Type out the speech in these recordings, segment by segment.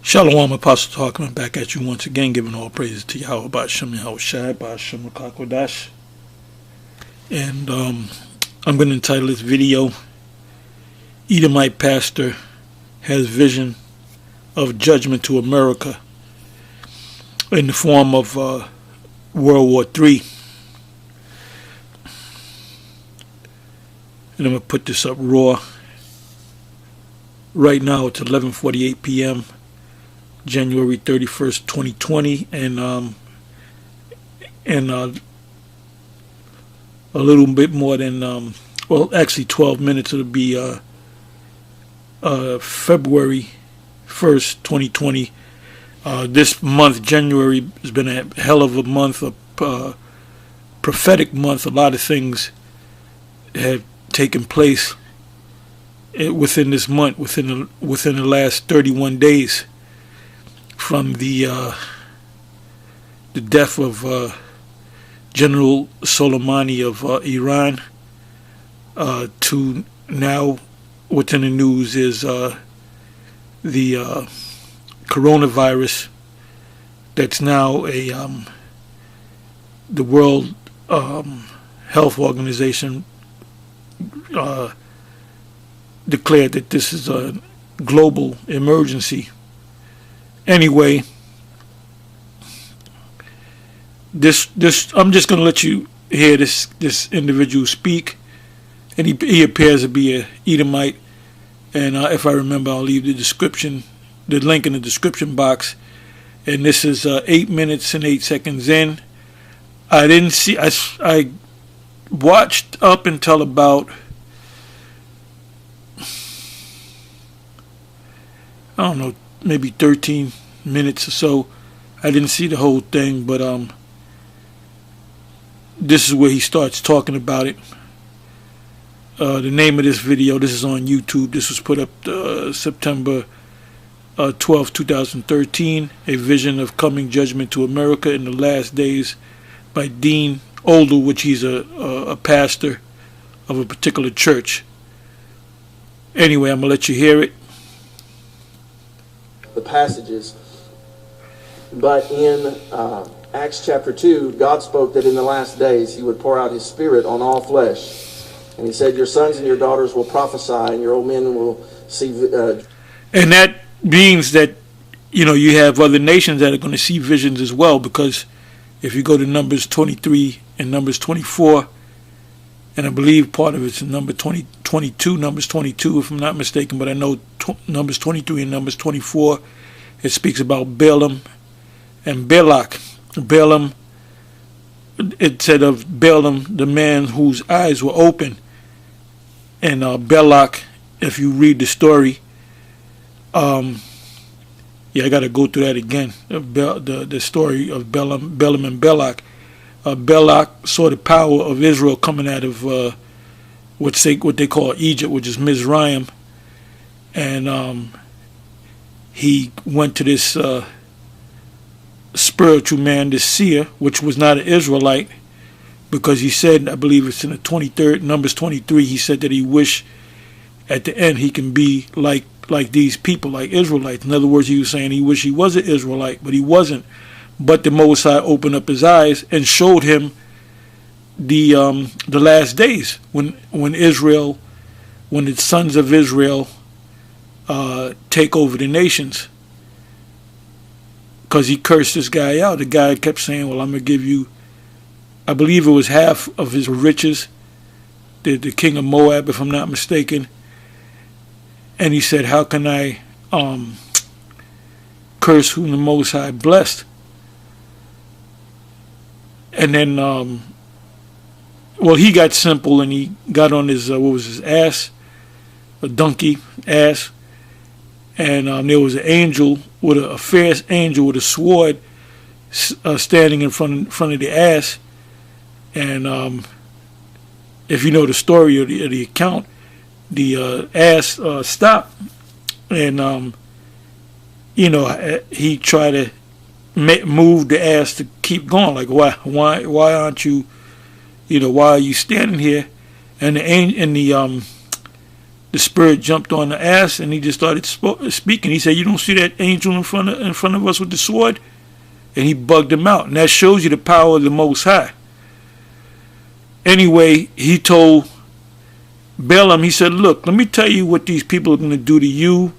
Shalom, Apostle talking back at you once again, giving all praises to Yahweh, Ba'ashem Yahushai, Ba'ashem Kakodash. And I'm going to entitle this video, Edomite Pastor Has Vision of Judgment to America in the form of World War III. And I'm going to put this up raw. Right now it's 11:48 p.m. January 31st, 2020, and a little bit more than well, actually 12 minutes. It'll be February 1st, 2020. This month, January, has been a hell of a month, a prophetic month. A lot of things have taken place within this month, within the last 31 days. From the death of General Soleimani of Iran to now what's in the news is the coronavirus that's now the World Health Organization declared that this is a global emergency. Anyway, this I'm just going to let you hear this individual speak, and he appears to be a Edomite, and if I remember, I'll leave the link in the description box. And this is 8 minutes and 8 seconds in. I watched up until about, I don't know, maybe 13 minutes or so. I didn't see the whole thing, but this is where he starts talking about it. The name of this video, this is on YouTube. This was put up September 12, 2013. A Vision of Coming Judgment to America in the Last Days by Dean Oldle, which he's a pastor of a particular church. Anyway, I'm going to let you hear it. The passages, but in Acts chapter 2, God spoke that in the last days he would pour out his spirit on all flesh, and he said, your sons and your daughters will prophesy, and your old men will see and that means that you have other nations that are going to see visions as well, because if you go to Numbers 23 and Numbers 24, and I believe part of it's in Numbers 22 if I'm not mistaken, but I know Numbers 23 and Numbers 24, it speaks about Balaam and Balak. Balaam, it said of Balaam, the man whose eyes were open, and Balak, if you read the story, I got to go through that again, the story of Balaam and Balak. Balak saw the power of Israel coming out of what they call Egypt, which is Mizraim, and he went to this spiritual man, this seer, which was not an Israelite, because he said, I believe it's in the 23rd, Numbers 23, he said that he wished at the end he can be like these people, like Israelites. In other words, he was saying he wished he was an Israelite, but he wasn't. But the Most High opened up his eyes and showed him the last days when the sons of Israel take over the nations. Because he cursed this guy out. The guy kept saying, well, I'm going to give you, I believe it was half of his riches, the king of Moab, if I'm not mistaken. And he said, how can I curse whom the Most High blessed? And then, well, he got simple and he got on his, his ass, a donkey ass. And there was an angel, a fierce angel with a sword standing in front of the ass. And if you know the story of the account, the ass stopped. And, he tried to move the ass to keep going. Like, why aren't you, why are you standing here? And the the spirit jumped on the ass and he just started speaking. He said, "You don't see that angel in front of us with the sword?" And he bugged him out. And that shows you the power of the Most High. Anyway, he told Balaam, he said, "Look, let me tell you what these people are going to do to you."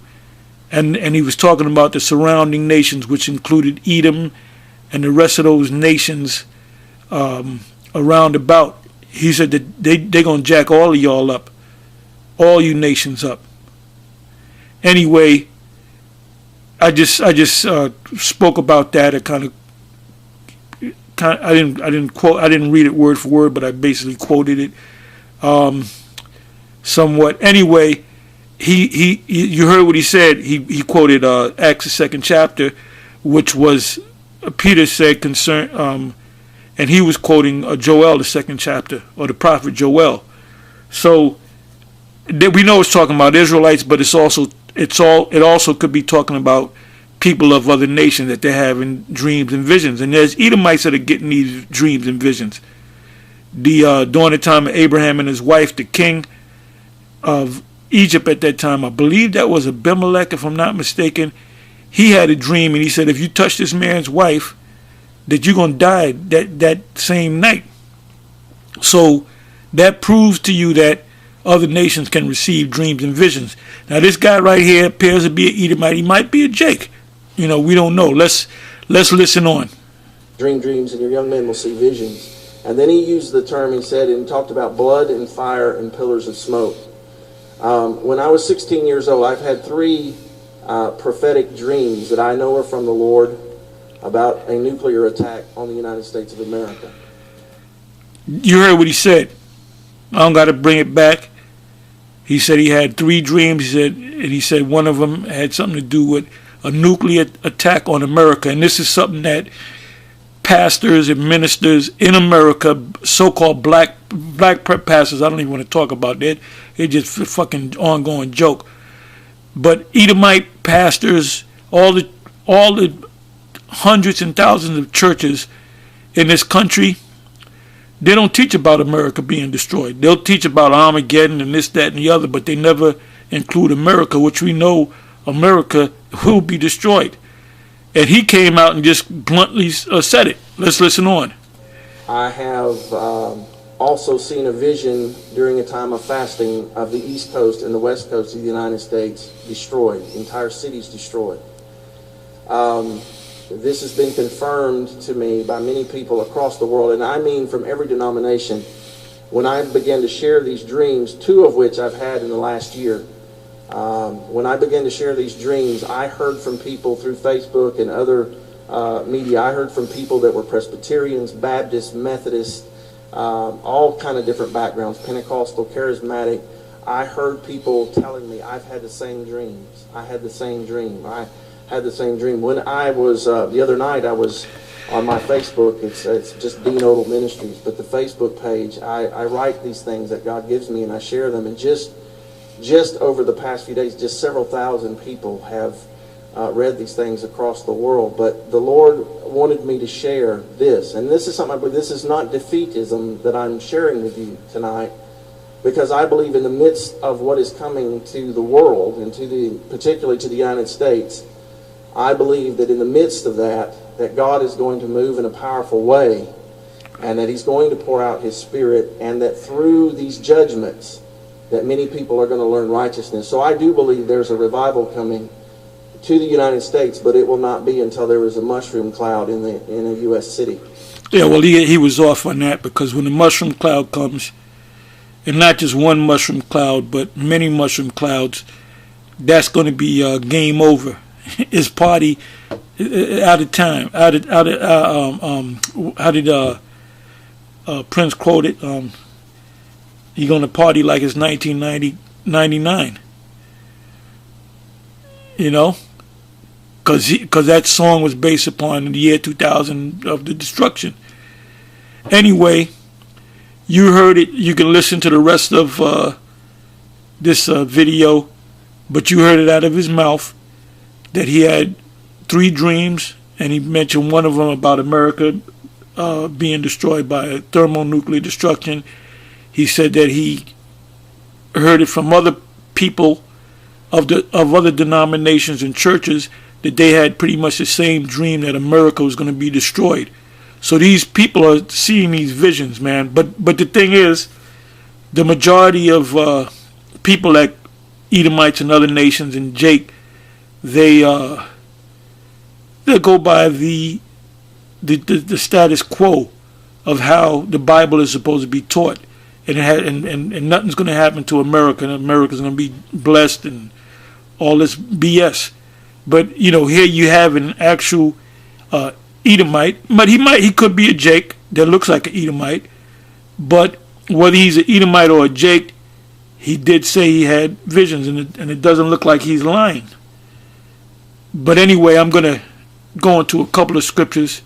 And he was talking about the surrounding nations, which included Edom and the rest of those nations around about. He said that they're going to jack all of y'all up, all you nations up. Anyway, I just spoke about that. I didn't read it word for word, but I basically quoted it somewhat. Anyway, you heard what he said. He quoted Acts the 2nd chapter, which was Peter said concern, and he was quoting Joel the 2nd chapter, or the prophet Joel. So we know it's talking about Israelites, but it also could be talking about people of other nations that they're having dreams and visions. And there's Edomites that are getting these dreams and visions. During the time of Abraham and his wife, the king of Egypt at that time, I believe that was Abimelech, if I'm not mistaken, he had a dream and he said, if you touch this man's wife, that you're going to die that same night. So that proves to you that other nations can receive dreams and visions. Now this guy right here appears to be an Edomite. He might be a Jake. We don't know. Let's listen on. Dreams, and your young men will see visions. And then he used the term, he said, and talked about blood and fire and pillars of smoke. When I was 16 years old, I've had 3 prophetic dreams that I know are from the Lord about a nuclear attack on the United States of America. You heard what he said. I don't got to bring it back. He said he had 3 dreams. He said one of them had something to do with a nuclear attack on America. And this is something that pastors and ministers in America, so-called black pastors, I don't even want to talk about that. It's just a fucking ongoing joke. But Edomite pastors, all the hundreds and thousands of churches in this country, they don't teach about America being destroyed. They'll teach about Armageddon and this, that, and the other, but they never include America, which we know America will be destroyed. And he came out and just bluntly said it. Let's listen on. I have also seen a vision during a time of fasting of the East Coast and the West Coast of the United States destroyed, entire cities destroyed. This has been confirmed to me by many people across the world, and I mean from every denomination. When I began to share these dreams, 2 of which I've had in the last year, when I began to share these dreams, I heard from people through Facebook and other media. I heard from people that were Presbyterians, Baptists, Methodists, all kind of different backgrounds, Pentecostal, charismatic. I heard people telling me, I've had the same dreams. I had the same dream. I had the same dream. When I was, the other night, I was on my Facebook. It's just Dean Odell Ministries, but the Facebook page, I write these things that God gives me and I share them. And just over the past few days, just several thousand people have read these things across the world. But the Lord wanted me to share this. And this is something I believe, this is not defeatism that I'm sharing with you tonight, because I believe in the midst of what is coming to the world, and particularly to the United States, I believe that in the midst of that God is going to move in a powerful way, and that He's going to pour out His Spirit, and that through these judgments that many people are going to learn righteousness. So I do believe there's a revival coming to the United States, but it will not be until there is a mushroom cloud in a U.S. city. Yeah, well, he was off on that, because when the mushroom cloud comes, and not just one mushroom cloud, but many mushroom clouds, that's going to be game over. His party out of time. How did Prince quote it? You're going to party like it's 1999. Because that song was based upon the year 2000 of the destruction. Anyway, you heard it. You can listen to the rest of this video, but you heard it out of his mouth that he had 3 dreams, and he mentioned one of them about America being destroyed by a thermonuclear destruction. He said that he heard it from other people of other denominations and churches that they had pretty much the same dream that America was going to be destroyed. So these people are seeing these visions, man. But the thing is, the majority of people like Edomites and other nations and Jake, they go by the status quo of how the Bible is supposed to be taught, and nothing's going to happen to America, and America's going to be blessed and all this BS. But you know, here you have an actual Edomite, but he could be a Jake that looks like an Edomite. But whether he's an Edomite or a Jake, he did say he had visions, and it doesn't look like he's lying. But anyway, I'm going to go into a couple of scriptures,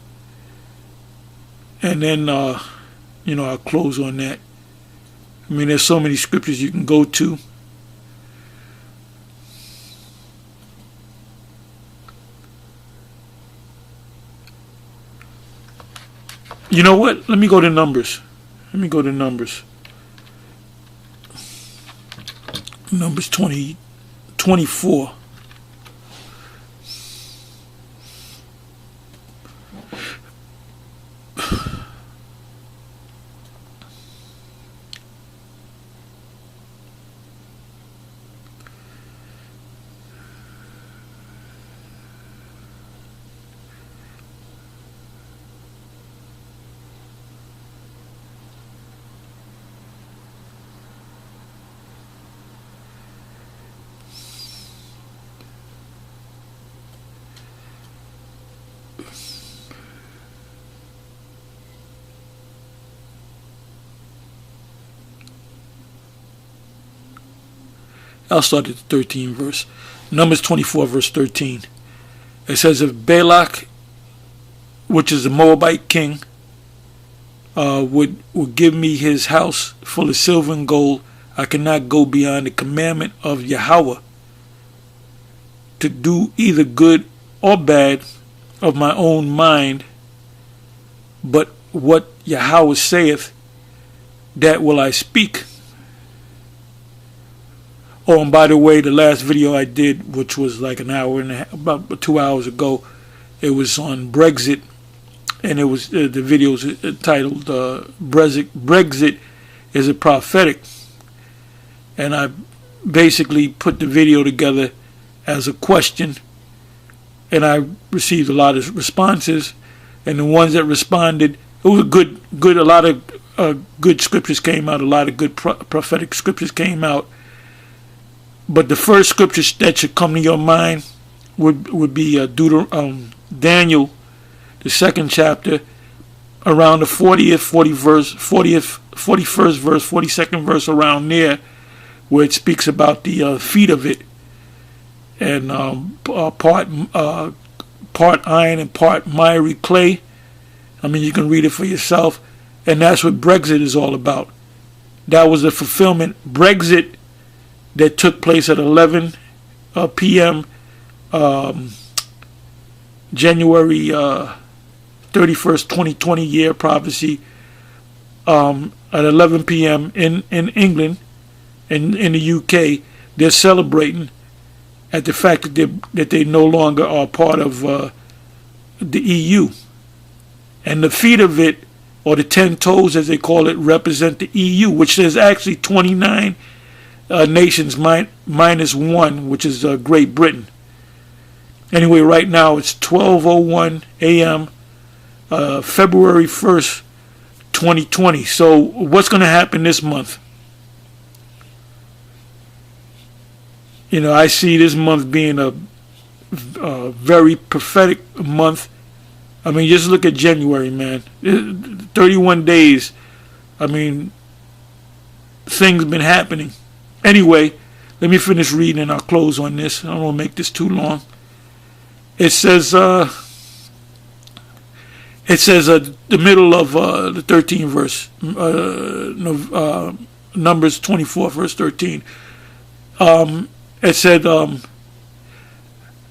and then I'll close on that. I mean, there's so many scriptures you can go to. You know what? Let me go to Numbers. Numbers 24. I'll start at the 13th verse. Numbers 24, verse 13. It says, if Balak, which is the Moabite king, would give me his house full of silver and gold, I cannot go beyond the commandment of Yahweh to do either good or bad of my own mind, but what Yahweh saith, that will I speak. Oh, and by the way, the last video I did, which was like an hour and a half, about 2 hours ago, it was on Brexit, and it was the video was titled "Brexit is a Prophetic," and I basically put the video together as a question, and I received a lot of responses, and the ones that responded, it was a lot of good scriptures came out, a lot of good prophetic scriptures came out. But the first scripture that should come to your mind would be Daniel, the 2nd chapter, around the 41st verse, 42nd verse, around there, where it speaks about the feet of it, and part iron and part miry clay. I mean, you can read it for yourself, and that's what Brexit is all about. That was the fulfillment. Brexit that took place at 11 p.m. January 31st, 2020 year prophecy, at 11 p.m. in England, in the UK. They're celebrating at the fact that they no longer are part of the EU. And the feet of it, or the 10 toes as they call it, represent the EU, which there's actually 29 nations minus one, which is Great Britain. Anyway, right now it's 12:01 a.m. February 1st, 2020. So what's going to happen this month? You know, I see this month being a very prophetic month. I mean, just look at January, man. 31 days. I mean, things been happening. Anyway, let me finish reading and I'll close on this. I don't want to make this too long. It says, the middle of the 13th verse, Numbers 24, verse 13. It said,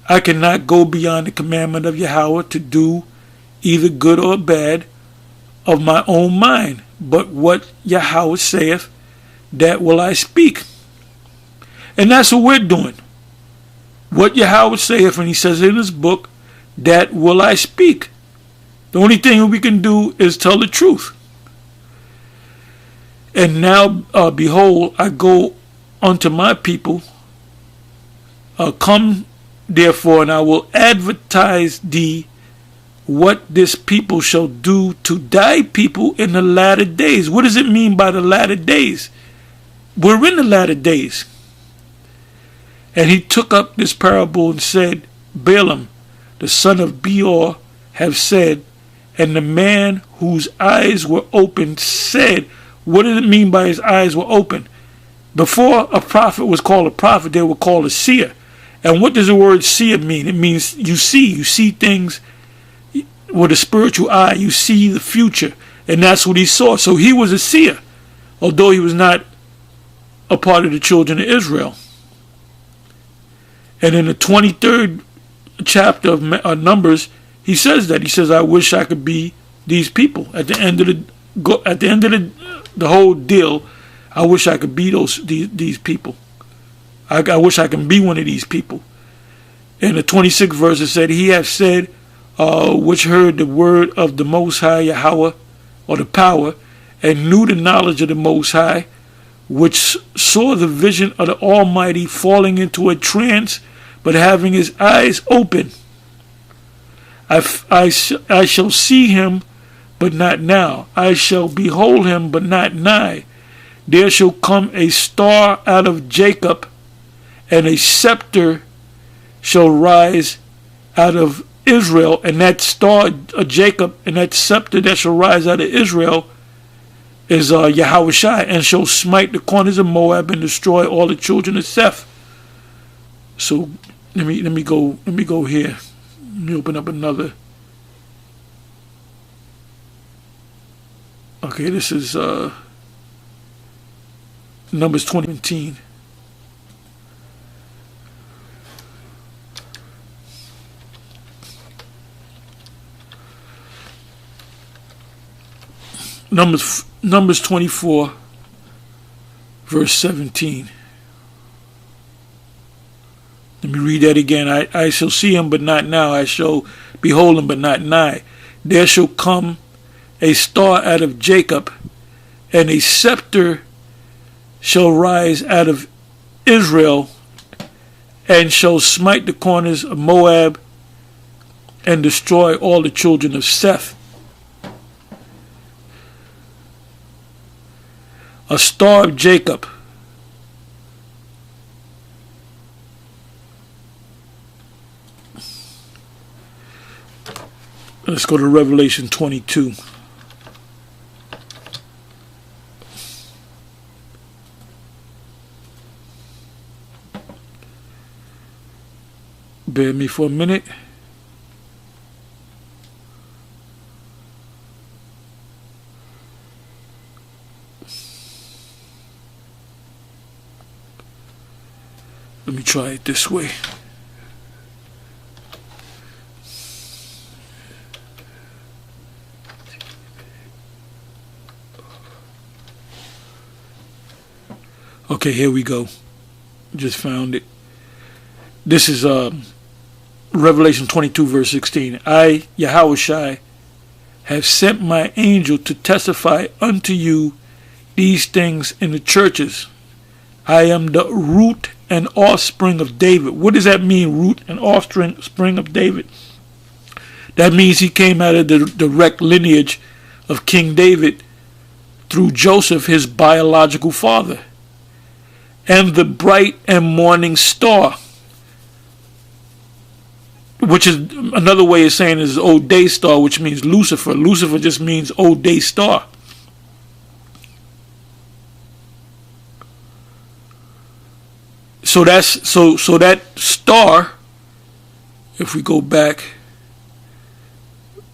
I cannot go beyond the commandment of Yahweh to do either good or bad of my own mind, but what Yahweh saith, that will I speak. And that's what we're doing. What Yahweh saith, and he says in his book, that will I speak. The only thing we can do is tell the truth. And now, behold, I go unto my people. Come, therefore, and I will advertise thee what this people shall do to thy people in the latter days. What does it mean by the latter days? We're in the latter days. And he took up this parable and said, Balaam, the son of Beor, have said, and the man whose eyes were opened said. What does it mean by his eyes were open? Before a prophet was called a prophet, they were called a seer. And what does the word seer mean? It means you see things with a spiritual eye. You see the future. And that's what he saw. So he was a seer, although he was not a part of the children of Israel. And in the 23rd chapter of Numbers, he says that. He says, I wish I could be these people. At the end of the whole deal, I wish I could be these people. I wish I can be one of these people. In the 26th verse, it said, he hath said, which heard the word of the Most High Yahweh, or the power, and knew the knowledge of the Most High, which saw the vision of the Almighty, falling into a trance, but having his eyes open. I shall see him, but not now. I shall behold him, but not nigh. There shall come a star out of Jacob, and a scepter shall rise out of Israel. And that star of Jacob and that scepter that shall rise out of Israel is Yahweh Shai, and shall smite the corners of Moab and destroy all the children of Seth. So let me go here. Let me open up another. Okay, this is Numbers 20:17. Numbers 24, verse 17. Let me read that again. I shall see him, but not now. I shall behold him, but not nigh. There shall come a star out of Jacob, and a scepter shall rise out of Israel, and shall smite the corners of Moab, and destroy all the children of Seth. A star of Jacob. Let's go to Revelation 22. Bear me for a minute. Let me try it this way. Okay, here we go. Just found it. This is Revelation 22, verse 16. I, Yahweh Shai, have sent my angel to testify unto you these things in the churches. I am the root and offspring of David. What does that mean, root and offspring of David? That means he came out of the direct lineage of King David through Joseph, his biological father. And the bright and morning star, which is another way of saying is old day star, which means Lucifer. Lucifer just means old day star. So that's so that star, if we go back,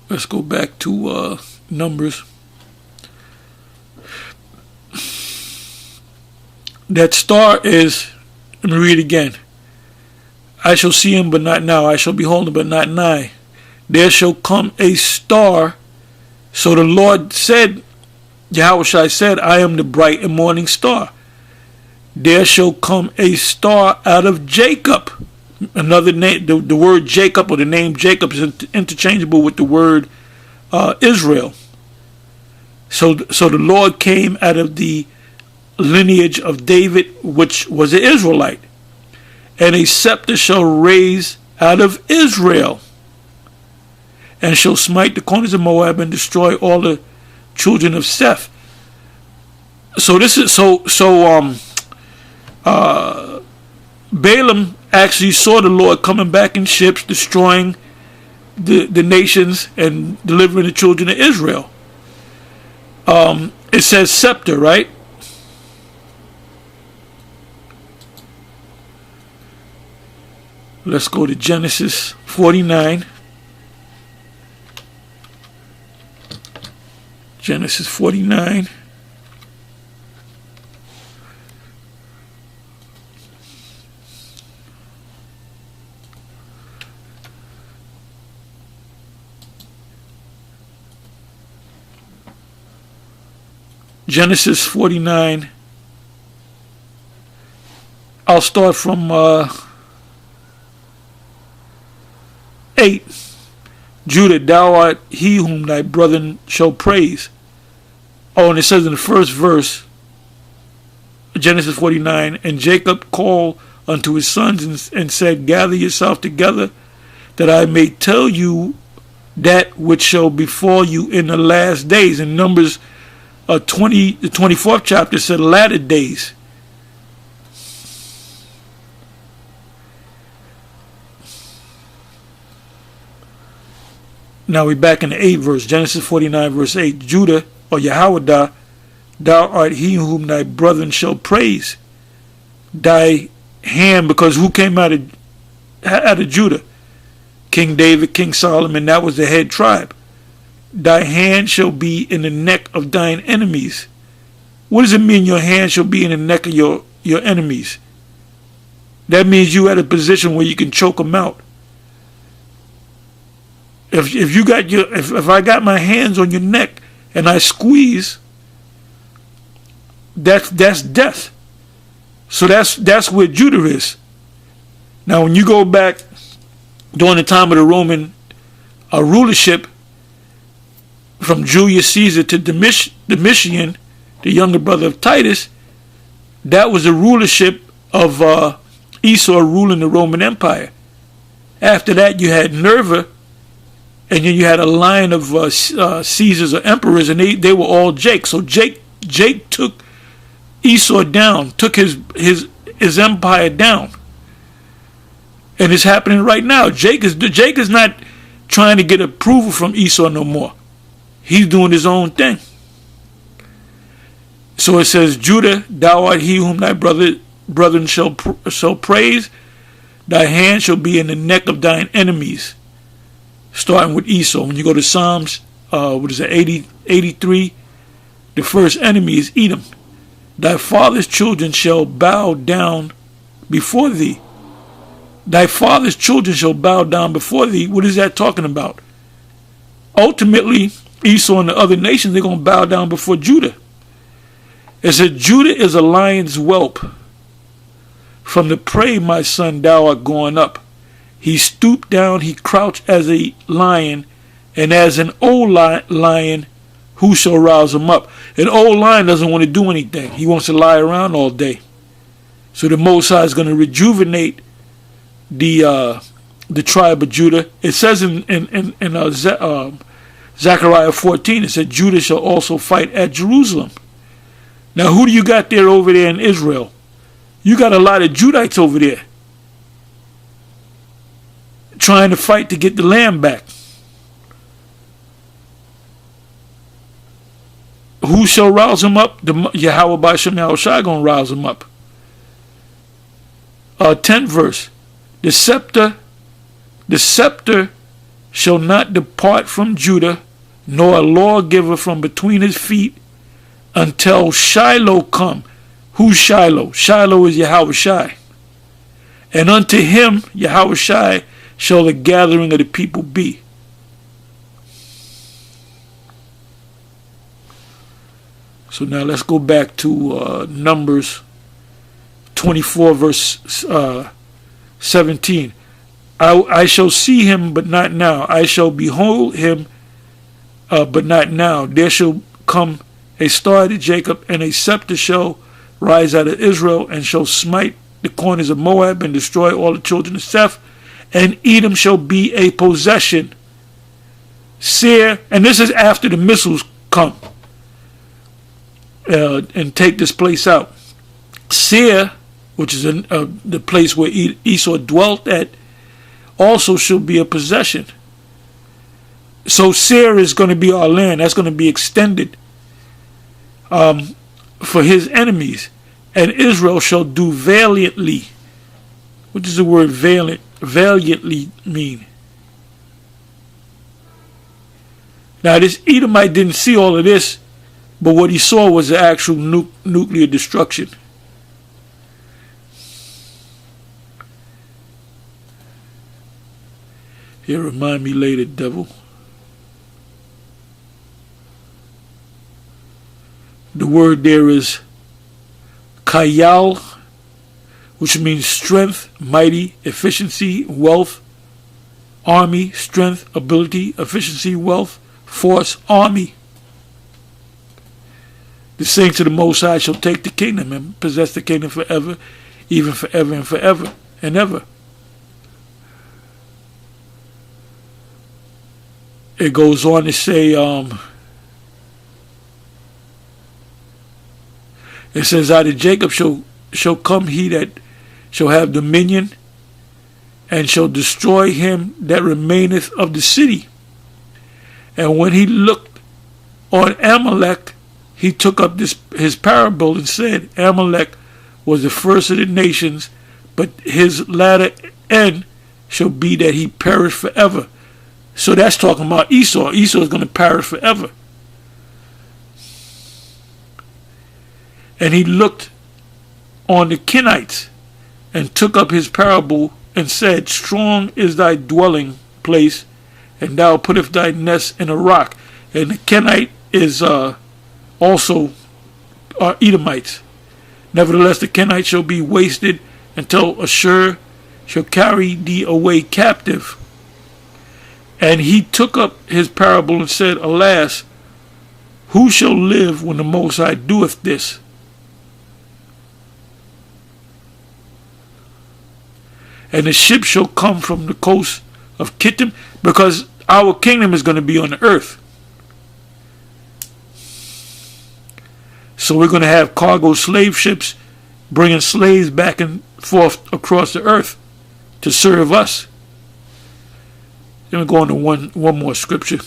let's go back to Numbers. That star is, let me read again. I shall see him, but not now. I shall behold him, but not nigh. There shall come a star. So the Lord said, Yahweh Shai said, I am the bright and morning star. there shall come a star out of Jacob. Another name, the word Jacob or the name Jacob is interchangeable with the word Israel. So the Lord came out of the lineage of David, which was an Israelite. And a scepter shall raise out of Israel, and shall smite the corners of Moab and destroy all the children of Seth. So this is Balaam actually saw the Lord coming back in ships, destroying the nations and delivering the children of Israel. It says scepter, right? Let's go to Genesis 49. Genesis 49. Genesis 49. I'll start from 8. Judah, thou art he whom thy brethren shall praise. Oh, and it says in the first verse, Genesis 49, and Jacob called unto his sons and said, gather yourself together, that I may tell you that which shall befall you in the last days. In Numbers the 24th chapter said latter days. Now we're back in the 8th verse, Genesis 49 verse 8. Judah, or Yahweh, thou art he whom thy brethren shall praise. Thy hand, because who came out of Judah? King David, King Solomon, that was the head tribe. Thy hand shall be in the neck of thine enemies. What does it mean your hand shall be in the neck of your enemies? That means you at a position where you can choke them out. If I got my hands on your neck and I squeeze, that's death. So that's where Judah is. Now when you go back during the time of the Roman rulership, from Julius Caesar to Domitian, the younger brother of Titus, that was the rulership of Esau ruling the Roman Empire. After that you had Nerva, and then you had a line of Caesars or emperors, and they were all Jake. So Jake took Esau down, took his empire down. And it's happening right now. Jake is not trying to get approval from Esau no more. He's doing his own thing. So it says, Judah, thou art he whom thy brethren shall praise. Thy hand shall be in the neck of thine enemies. Starting with Esau. When you go to Psalms, 83, the first enemy is Edom. Thy father's children shall bow down before thee. Thy father's children shall bow down before thee. What is that talking about? Ultimately, Esau and the other nations, they're going to bow down before Judah. It said, Judah is a lion's whelp. From the prey, my son, thou art going up. He stooped down, he crouched as a lion, and as an old lion, who shall rouse him up? An old lion doesn't want to do anything. He wants to lie around all day. So the Most High is going to rejuvenate the tribe of Judah. It says in Zechariah 14, it said, Judah shall also fight at Jerusalem. Now who do you got there over there in Israel? You got a lot of Judites over there trying to fight to get the land back. Who shall rouse him up? Yahweh B'Shem Yahushua going to rouse him up. 10th verse. The scepter shall not depart from Judah, nor a lawgiver from between his feet, until Shiloh come. Who's Shiloh? Shiloh is Yahushua. And unto him, Yahushua, shall the gathering of the people be. So now let's go back to Numbers 24 verse 17. I shall see him, but not now. I shall behold him, but not now. There shall come a star to Jacob, and a scepter shall rise out of Israel, and shall smite the corners of Moab, and destroy all the children of Seth, and Edom shall be a possession. Seir, and this is after the missiles come and take this place out. Seir, which is the place where Esau dwelt at, also shall be a possession. So Seir is going to be our land. That's going to be extended for his enemies. And Israel shall do valiantly. What does the word valiantly mean? Now, this Edomite didn't see all of this, but what he saw was the actual nuclear destruction. He'll remind me later, devil. The word there is kayal, which means strength, mighty, efficiency, wealth, army, strength, ability, efficiency, wealth, force, army. The saints of the Most High shall take the kingdom and possess the kingdom forever, even forever and forever and ever. It goes on to say, it says, out of Jacob shall come he that shall have dominion, and shall destroy him that remaineth of the city. And when he looked on Amalek, he took up his parable and said, Amalek was the first of the nations, but his latter end shall be that he perish forever. So that's talking about Esau. Esau is going to perish forever. And he looked on the Kenites and took up his parable and said, strong is thy dwelling place, and thou puttest thy nest in a rock. And the Kenite is also Edomites. Nevertheless, the Kenites shall be wasted until Ashur shall carry thee away captive. And he took up his parable and said, alas, who shall live when the Most High doeth this? And the ship shall come from the coast of Kittim, because our kingdom is going to be on the earth. So we're going to have cargo slave ships bringing slaves back and forth across the earth to serve us. Let me go on to one more scripture.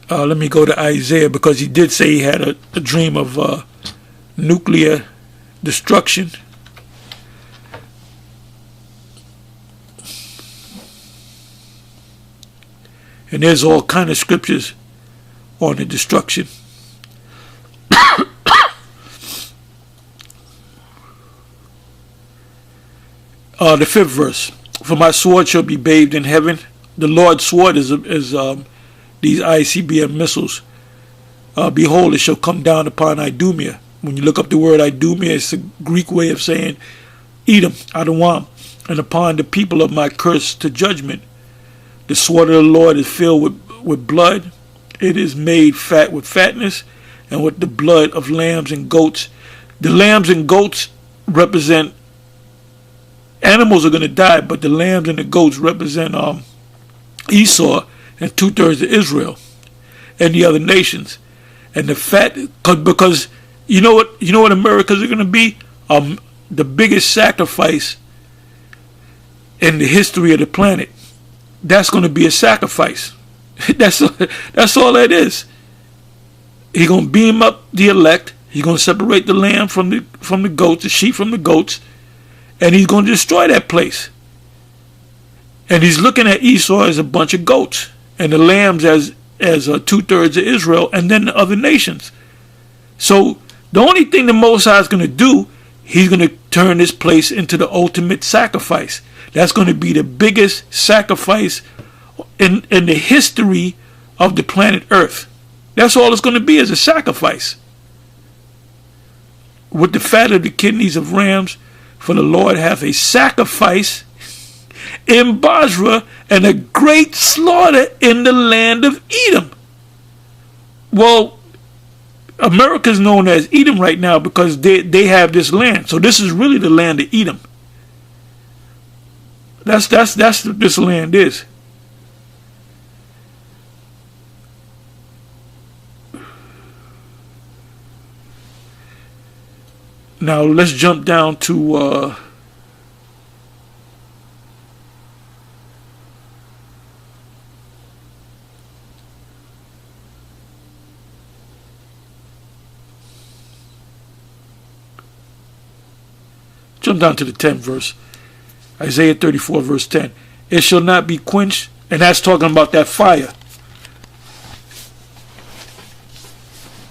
Let me go to Isaiah, because he did say he had a dream of nuclear destruction. And there's all kind of scriptures on the destruction. The 5th verse. For my sword shall be bathed in heaven. The Lord's sword is these ICBM missiles. Behold, it shall come down upon Idumea. When you look up the word Idumea, it's a Greek way of saying Edom, Adawam, and upon the people of my curse to judgment. The sword of the Lord is filled with blood. It is made fat with fatness, and with the blood of lambs and goats. The lambs and goats represent animals are going to die, but the lambs and the goats represent Esau and 2/3 of Israel and the other nations. And the fat, because you know what Americans are going to be? The biggest sacrifice in the history of the planet. That's going to be a sacrifice. That's all that is. He's going to beam up the elect. He's going to separate the lamb from the goats, the sheep from the goats, and he's going to destroy that place. And he's looking at Esau as a bunch of goats, and the lambs as 2/3 of Israel, and then the other nations. So the only thing the Most High is going to do, he's going to turn this place into the ultimate sacrifice. That's going to be the biggest sacrifice in the history of the planet Earth. That's all it's going to be, as a sacrifice. With the fat of the kidneys of rams, for the Lord hath a sacrifice in Basra, and a great slaughter in the land of Edom. Well, America is known as Edom right now because they have this land. So this is really the land of Edom. That's what this land is. Now let's jump down to the 10th verse. Isaiah 34 verse 10. It shall not be quenched, and that's talking about that fire.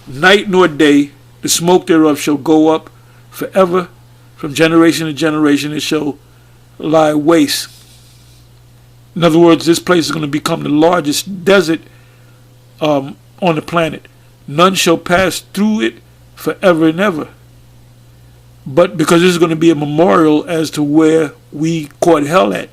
Night nor day, the smoke thereof shall go up forever, from generation to generation it shall lie waste. In other words, this place is going to become the largest desert on the planet. None shall pass through it forever and ever. But because this is going to be a memorial as to where we caught hell at.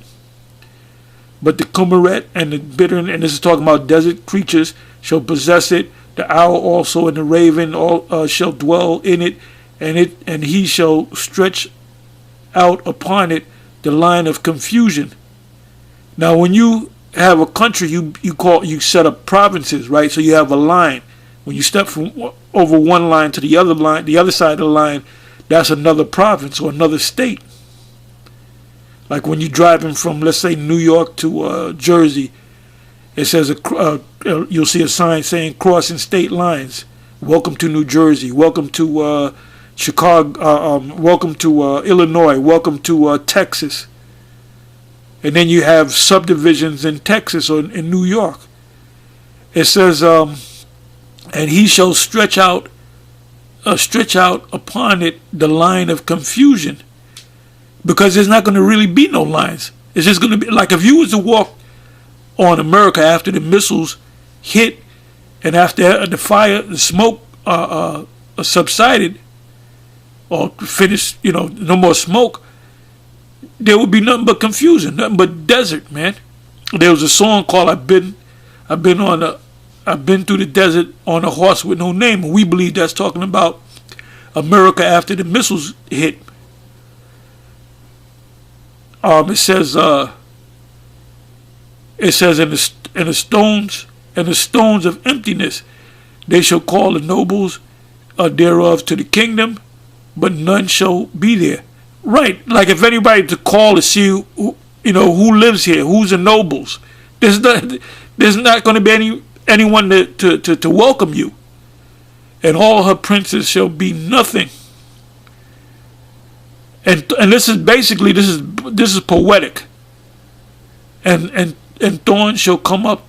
But the Cumeret and the bittern, and this is talking about desert creatures, shall possess it. The owl also and the raven all shall dwell in it, and he shall stretch out upon it the line of confusion. Now, when you have a country, you set up provinces, right? So you have a line. When you step from over one line to the other line, the other side of the line, that's another province or another state. Like when you're driving from, let's say, New York to Jersey, it says you'll see a sign saying crossing state lines. Welcome to New Jersey. Welcome to Chicago. Welcome to Illinois. Welcome to Texas. And then you have subdivisions in Texas or in New York. It says, and he shall stretch out upon it the line of confusion, because there's not going to really be no lines. It's just going to be like if you was to walk on America after the missiles hit and after the fire, the smoke subsided or finished, no more smoke, there would be nothing but confusion, nothing but desert, man. There was a song called I've been through the desert on a horse with no name, and we believe that's talking about America after the missiles hit. It says in the stones of emptiness they shall call the nobles thereof to the kingdom, but none shall be there. Right, like if anybody to call to see who lives here, who's the nobles, there's not going to be anyone to welcome you, and all her princes shall be nothing. And this is basically this is poetic. And thorns shall come up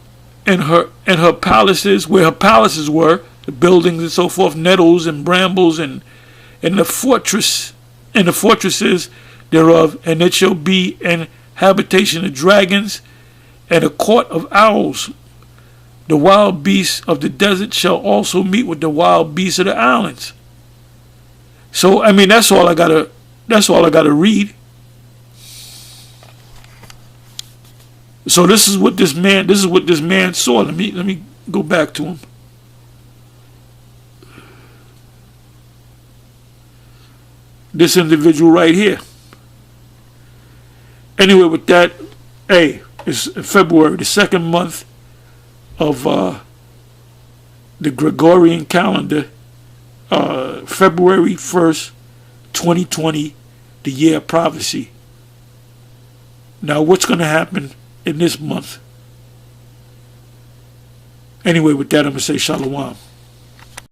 in her palaces, where her palaces were, the buildings and so forth, nettles and brambles and the fortresses thereof, and it shall be an habitation of dragons and a court of owls. The wild beasts of the desert shall also meet with the wild beasts of the islands. So I mean that's all I gotta read. So this is what this man saw. Let me go back to him. This individual right here. Anyway, with that, it's February, the second month of the Gregorian calendar, February 1st, 2020, the year of prophecy. Now, what's going to happen in this month? Anyway, with that, I'm going to say shalom.